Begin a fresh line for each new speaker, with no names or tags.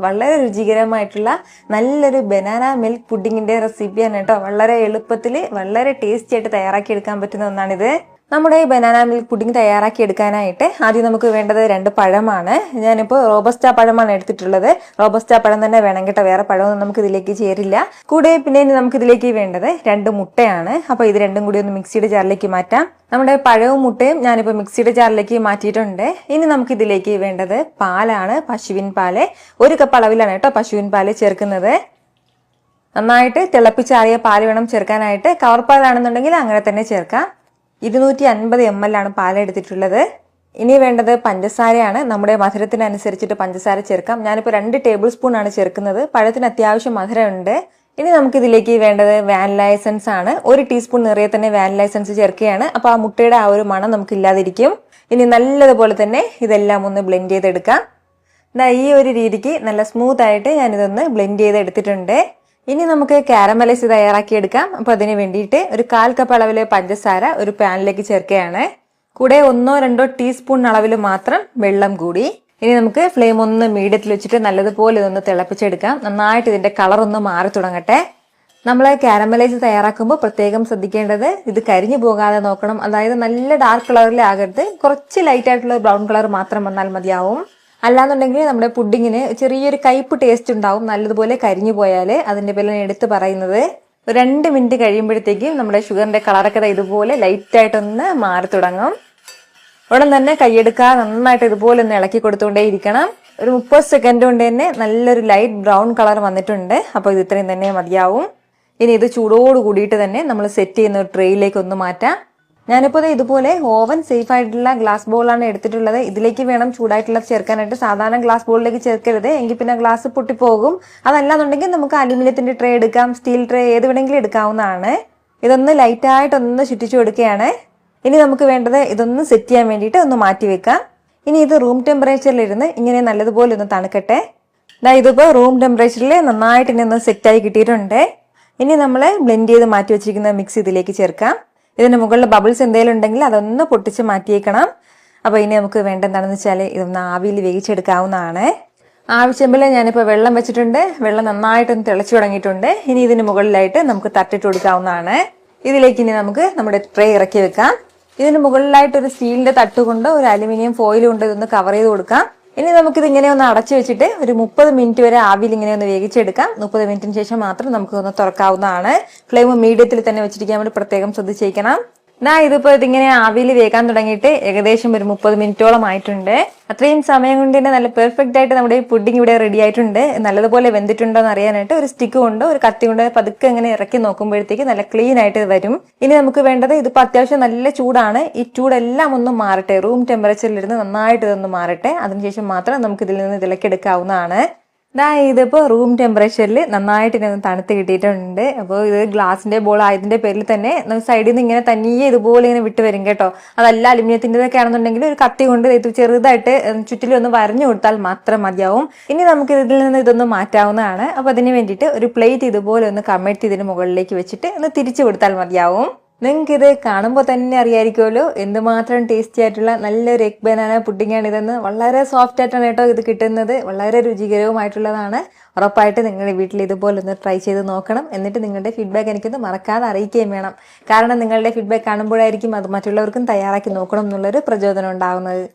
വളരെ രുചികരമായിട്ടുള്ള നല്ലൊരു banana milk പുഡിങ്ങിന്റെ റെസിപ്പിയാണ് കേട്ടോ. വളരെ എളുപ്പത്തിൽ വളരെ ടേസ്റ്റി ആയിട്ട് തയ്യാറാക്കി എടുക്കാൻ പറ്റുന്ന ഒന്നാണിത്. നമ്മുടെ ഈ ബനാന മിൽക്ക് പുഡിംഗ് തയ്യാറാക്കി എടുക്കാനായിട്ട് ആദ്യം നമുക്ക് വേണ്ടത് 2 പഴമാണ്. ഞാനിപ്പോൾ റോബസ്റ്റ പഴമാണ് എടുത്തിട്ടുള്ളത്. റോബസ്റ്റ പഴം തന്നെ വേണം കേട്ടോ, വേറെ പഴമൊന്നും നമുക്ക് ഇതിലേക്ക് ചേരില്ല. കൂടെ പിന്നെ നമുക്ക് ഇതിലേക്ക് വേണ്ടത് 2 മുട്ടയാണ്. അപ്പോൾ ഇത് രണ്ടും കൂടി ഒന്ന് മിക്സിയുടെ ജാറിലേക്ക് മാറ്റാം. നമ്മുടെ പഴവും മുട്ടയും ഞാനിപ്പോൾ മിക്സിയുടെ ജാറിലേക്ക് മാറ്റിയിട്ടുണ്ട്. ഇനി നമുക്ക് ഇതിലേക്ക് വേണ്ടത് പാലാണ്, പശുവിൻ പാല്. 1 കപ്പ് അളവിലാണ് കേട്ടോ പശുവിൻ പാല് ചേർക്കുന്നത്. നന്നായിട്ട് തിളപ്പിച്ചാറിയ പാല് വേണം ചേർക്കാനായിട്ട്. കവർ പാലാണെന്നുണ്ടെങ്കിൽ അങ്ങനെ തന്നെ ചേർക്കാം. 250 ml ആണ് പാലെടുത്തിട്ടുള്ളത്. ഇനി വേണ്ടത് പഞ്ചസാരയാണ്. നമ്മുടെ മധുരത്തിനനുസരിച്ചിട്ട് പഞ്ചസാര ചേർക്കാം. ഞാനിപ്പോൾ 2 ടേബിൾ സ്പൂൺ ആണ് ചേർക്കുന്നത്. പഴത്തിന് അത്യാവശ്യം മധുരമുണ്ട്. ഇനി നമുക്കിതിലേക്ക് വേണ്ടത് വാനില എസൻസ് ആണ്. 1 ടീസ്പൂൺ നിറയെ തന്നെ വാനില എസൻസ് ചേർക്കുകയാണ്. അപ്പോൾ ആ മുട്ടയുടെ ആ ഒരു മണം നമുക്ക് ഇല്ലാതിരിക്കും. ഇനി നല്ലതുപോലെ തന്നെ ഇതെല്ലാം ഒന്ന് ബ്ലെൻഡ് ചെയ്തെടുക്കാം. ഈ ഒരു രീതിക്ക് നല്ല സ്മൂത്ത് ആയിട്ട് ഞാനിതൊന്ന് ബ്ലെൻഡ് ചെയ്തെടുത്തിട്ടുണ്ട്. ഇനി നമുക്ക് കാരമലൈസ് തയ്യാറാക്കി എടുക്കാം. അപ്പോൾ അതിന് വേണ്ടിയിട്ട് ഒരു 1/4 കപ്പ് അളവിൽ പഞ്ചസാര ഒരു പാനിലേക്ക് ചേർക്കുകയാണ്. കൂടെ 1-2 ടീസ്പൂൺ അളവിൽ മാത്രം വെള്ളം കൂടി. ഇനി നമുക്ക് ഫ്ലെയിം ഒന്ന് മീഡിയത്തിൽ വെച്ചിട്ട് നല്ലതുപോലെ ഇതൊന്ന് തിളപ്പിച്ചെടുക്കാം. നന്നായിട്ട് ഇതിന്റെ കളർ ഒന്ന് മാറി തുടങ്ങട്ടെ. നമ്മൾ കാരമലൈസ് തയ്യാറാക്കുമ്പോൾ പ്രത്യേകം ശ്രദ്ധിക്കേണ്ടത് ഇത് കരിഞ്ഞു പോകാതെ നോക്കണം. അതായത് നല്ല ഡാർക്ക് കളറിൽ ആകരുത്, കുറച്ച് ലൈറ്റ് ആയിട്ടുള്ള ബ്രൗൺ കളർ മാത്രം വന്നാൽ മതിയാവും. അല്ലാന്നുണ്ടെങ്കിൽ നമ്മുടെ പുഡിങ്ങിന് ചെറിയൊരു കയ്പ് ടേസ്റ്റ് ഉണ്ടാവും. നല്ലതുപോലെ കരിഞ്ഞു പോയാൽ അതിന്റെ പേരിലാണ് എടുത്ത് പറയുന്നത്. 2 മിനിറ്റ് കഴിയുമ്പോഴത്തേക്കും നമ്മുടെ ഷുഗറിന്റെ കളറൊക്കെ ഇതുപോലെ ലൈറ്റായിട്ടൊന്ന് മാറി തുടങ്ങും. ഉടൻ തന്നെ കൈയെടുക്കാതെ നന്നായിട്ട് ഇതുപോലെ ഒന്ന് ഇളക്കി കൊടുത്തുകൊണ്ടേ ഇരിക്കണം. ഒരു 30 സെക്കൻഡ് കൊണ്ട് തന്നെ നല്ലൊരു ലൈറ്റ് ബ്രൗൺ കളർ വന്നിട്ടുണ്ട്. അപ്പോൾ ഇത് ഇത്രയും തന്നെ മതിയാവും. ഇനി ഇത് ചൂടോട് കൂടിയിട്ട് തന്നെ നമ്മൾ സെറ്റ് ചെയ്യുന്ന ഒരു ട്രേയിലേക്ക് ഒന്ന് മാറ്റാം. ഞാനിപ്പോൾ ഇതുപോലെ ഓവൻ സേഫ് ആയിട്ടുള്ള ഗ്ലാസ് ബോളാണ് എടുത്തിട്ടുള്ളത്. ഇതിലേക്ക് വേണം ചൂടായിട്ടുള്ള ചേർക്കാനായിട്ട്. സാധാരണ ഗ്ലാസ് ബോളിലേക്ക് ചേർക്കരുത്, എങ്കിൽ പിന്നെ ഗ്ലാസ് പൊട്ടിപ്പോകും. അതല്ലാന്നുണ്ടെങ്കിൽ നമുക്ക് അലുമിനിയത്തിന്റെ ട്രേ എടുക്കാം, സ്റ്റീൽ ട്രേ ഏത് വേണമെങ്കിലും എടുക്കാവുന്നതാണ്. ഇതൊന്ന് ലൈറ്റായിട്ടൊന്ന് ചുറ്റിച്ചു കൊടുക്കുകയാണ്. ഇനി നമുക്ക് വേണ്ടത് ഇതൊന്ന് സെറ്റ് ചെയ്യാൻ വേണ്ടിയിട്ട് ഒന്ന് മാറ്റി വെക്കാം. ഇനി ഇത് റൂം ടെമ്പറേച്ചറിലിരുന്ന് ഇങ്ങനെ നല്ലതുപോലെ ഒന്ന് തണുക്കട്ടെ. ഇതിപ്പോൾ റൂം ടെമ്പറേച്ചറിൽ നന്നായിട്ട് ഇനി ഒന്ന് സെറ്റായി കിട്ടിയിട്ടുണ്ട്. ഇനി നമ്മൾ ബ്ലെൻഡ് ചെയ്ത് മാറ്റി വെച്ചിരിക്കുന്ന മിക്സ് ഇതിലേക്ക് ചേർക്കാം. ഇതിന് മുകളിൽ ബബിൾസ് എന്തെങ്കിലും ഉണ്ടെങ്കിൽ അതൊന്ന് പൊട്ടിച്ച് മാറ്റിയേക്കണം. അപ്പോൾ ഇനി നമുക്ക് വേണ്ട എന്താണെന്ന് വെച്ചാൽ ഇതൊന്ന് ആവിയിൽ വേവിച്ചെടുക്കാവുന്നതാണ്. ആവശ്യമില്ല ഞാനിപ്പോൾ വെള്ളം വെച്ചിട്ടുണ്ട്. വെള്ളം നന്നായിട്ടൊന്ന് തിളച്ചു തുടങ്ങിയിട്ടുണ്ട്. ഇനി ഇതിന് മുകളിലായിട്ട് നമുക്ക് തട്ടിട്ട് കൊടുക്കാവുന്നതാണ്. ഇതിലേക്ക് ഇനി നമുക്ക് നമ്മുടെ ട്രേ ഇറക്കി വെക്കാം. ഇതിന് മുകളിലായിട്ട് ഒരു സ്റ്റീലിന്റെ തട്ട് കൊണ്ട് ഒരു അലുമിനിയം ഫോയിൽ കൊണ്ട് ഇതൊന്ന് കവർ ചെയ്ത് കൊടുക്കാം. ഇനി നമുക്കിത് ഇങ്ങനെ ഒന്ന് അടച്ചു വെച്ചിട്ട് ഒരു 30 മിനിറ്റ് വരെ ആവിയിൽ ഇങ്ങനെ ഒന്ന് വേവിച്ചെടുക്കാം. 30 മിനിറ്റിന് ശേഷം മാത്രം നമുക്ക് ഒന്ന് തുറക്കാവുന്നതാണ്. ഫ്ലെയിം മീഡിയത്തിൽ തന്നെ വെച്ചിരിക്കാൻ വേണ്ടി പ്രത്യേകം ശ്രദ്ധിച്ചിരിക്കണം. ഇതിപ്പോൾ ഇതിങ്ങനെ ആവിയിൽ വേകാൻ തുടങ്ങിയിട്ട് ഏകദേശം ഒരു 30 മിനിറ്റോളം ആയിട്ടുണ്ട്. അത്രയും സമയം കൊണ്ട് തന്നെ നല്ല പെർഫെക്റ്റ് ആയിട്ട് നമ്മുടെ ഈ പുഡിംഗ് ഇവിടെ റെഡി ആയിട്ടുണ്ട്. നല്ലതുപോലെ വെന്തിട്ടുണ്ടോ എന്ന് അറിയാനായിട്ട് ഒരു സ്റ്റിക്ക് കൊണ്ടോ ഒരു കത്തി കൊണ്ടോ പതുക്കെ ഇങ്ങനെ ഇറക്കി നോക്കുമ്പോഴത്തേക്ക് നല്ല ക്ലീൻ ആയിട്ട് വരും. ഇനി നമുക്ക് വേണ്ടത് ഇതിപ്പോൾ അത്യാവശ്യം നല്ല ചൂടാണ്. ഈ ചൂടെല്ലാം ഒന്ന് മാറട്ടെ, റൂം ടെമ്പറേച്ചറിലിരുന്ന് നന്നായിട്ട് ഇതൊന്ന് മാറട്ടെ. അതിനുശേഷം മാത്രം നമുക്ക് ഇതിൽ നിന്ന് ഇതിളക്കെടുക്കാവുന്നതാണ്. ഇതിപ്പോൾ റൂം ടെമ്പറേച്ചറിൽ നന്നായിട്ട് ഇങ്ങനെ തണുത്ത് കിട്ടിയിട്ടുണ്ട്. അപ്പോൾ ഇത് ഗ്ലാസിന്റെ ബോൾ ആയതിന്റെ പേരിൽ തന്നെ സൈഡിൽ നിന്ന് ഇങ്ങനെ തനിയെ ഇതുപോലെ ഇങ്ങനെ വിട്ട് വരും കേട്ടോ. അതല്ല അലുമിനിയത്തിൻ്റെതൊക്കെ ആണെന്നുണ്ടെങ്കിൽ ഒരു കത്തി കൊണ്ട് ഇത് ചെറുതായിട്ട് ചുറ്റിലും ഒന്ന് വരഞ്ഞു കൊടുത്താൽ മാത്രം മതിയാവും. ഇനി നമുക്ക് ഇതിൽ നിന്ന് ഇതൊന്ന് മാറ്റാവുന്നതാണ്. അപ്പോൾ അതിന് വേണ്ടിയിട്ട് ഒരു പ്ലേറ്റ് ഇതുപോലെ ഒന്ന് കമഴ്ത്തി ഇതിന് മുകളിലേക്ക് വെച്ചിട്ട് ഒന്ന് തിരിച്ചു കൊടുത്താൽ മതിയാവും. നിങ്ങൾക്ക് ഇത് കാണുമ്പോൾ തന്നെ അറിയായിരിക്കുമല്ലോ എന്തുമാത്രം ടേസ്റ്റി ആയിട്ടുള്ള നല്ലൊരു എഗ് ബനാന പുഡിംഗാണ് ഇതെന്ന്. വളരെ സോഫ്റ്റ് ആയിട്ടാണ് കേട്ടോ ഇത് കിട്ടുന്നത്. വളരെ രുചികരവുമായിട്ടുള്ളതാണ്. ഉറപ്പായിട്ട് നിങ്ങളുടെ വീട്ടിൽ ഇതുപോലെ ഒന്ന് ട്രൈ ചെയ്ത് നോക്കണം. എന്നിട്ട് നിങ്ങളുടെ ഫീഡ്ബാക്ക് എനിക്കൊന്ന് മറക്കാതെ അറിയിക്കുകയും വേണം. കാരണം നിങ്ങളുടെ ഫീഡ്ബാക്ക് കാണുമ്പോഴായിരിക്കും അത് മറ്റുള്ളവർക്കും തയ്യാറാക്കി നോക്കണം എന്നുള്ളൊരു പ്രചോദനം ഉണ്ടാകുന്നത്.